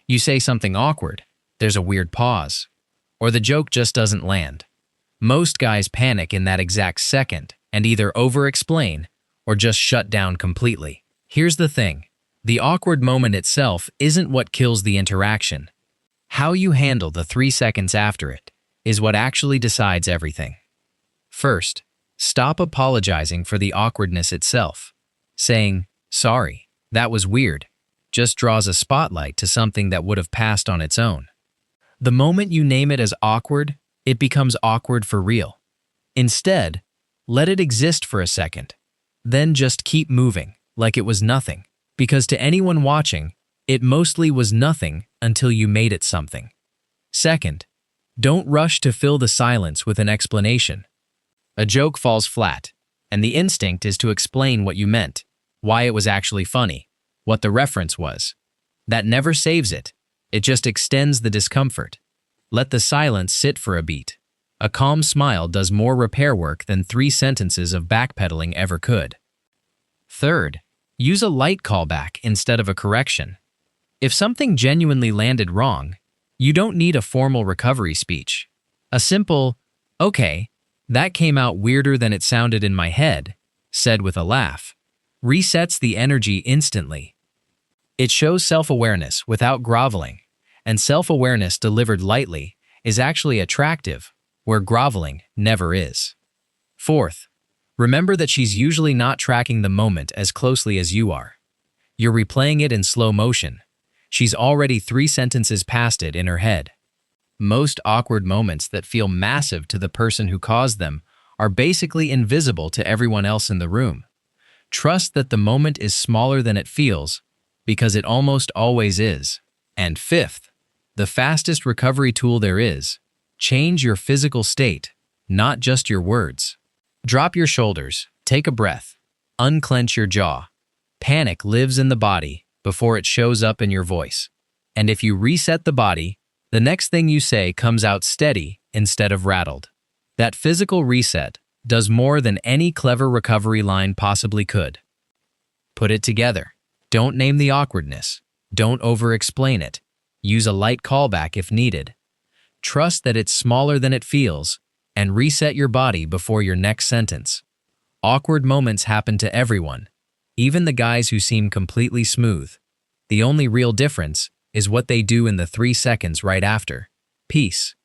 You say something awkward, there's a weird pause, or the joke just doesn't land. Most guys panic in that exact second and either over-explain or just shut down completely. Here's the thing. The awkward moment itself isn't what kills the interaction. How you handle the 3 seconds after it is what actually decides everything. First, stop apologizing for the awkwardness itself. Saying, "Sorry, that was weird," just draws a spotlight to something that would have passed on its own. The moment you name it as awkward, it becomes awkward for real. Instead, let it exist for a second. Then just keep moving, like it was nothing. Because to anyone watching, it mostly was nothing until you made it something. Second, don't rush to fill the silence with an explanation. A joke falls flat, and the instinct is to explain what you meant, why it was actually funny, what the reference was. That never saves it. It just extends the discomfort. Let the silence sit for a beat. A calm smile does more repair work than 3 sentences of backpedaling ever could. Third, use a light callback instead of a correction. If something genuinely landed wrong, you don't need a formal recovery speech. A simple, "Okay, that came out weirder than it sounded in my head," said with a laugh, resets the energy instantly. It shows self-awareness without groveling, and self-awareness delivered lightly is actually attractive, where groveling never is. Fourth, remember that she's usually not tracking the moment as closely as you are. You're replaying it in slow motion. She's already 3 sentences past it in her head. Most awkward moments that feel massive to the person who caused them are basically invisible to everyone else in the room. Trust that the moment is smaller than it feels, because it almost always is. And fifth, the fastest recovery tool there is, change your physical state, not just your words. Drop your shoulders, take a breath, unclench your jaw. Panic lives in the body before it shows up in your voice. And if you reset the body, the next thing you say comes out steady instead of rattled. That physical reset does more than any clever recovery line possibly could. Put it together. Don't name the awkwardness. Don't over-explain it. Use a light callback if needed. Trust that it's smaller than it feels, and reset your body before your next sentence. Awkward moments happen to everyone, even the guys who seem completely smooth. The only real difference is what they do in the 3 seconds right after. Peace.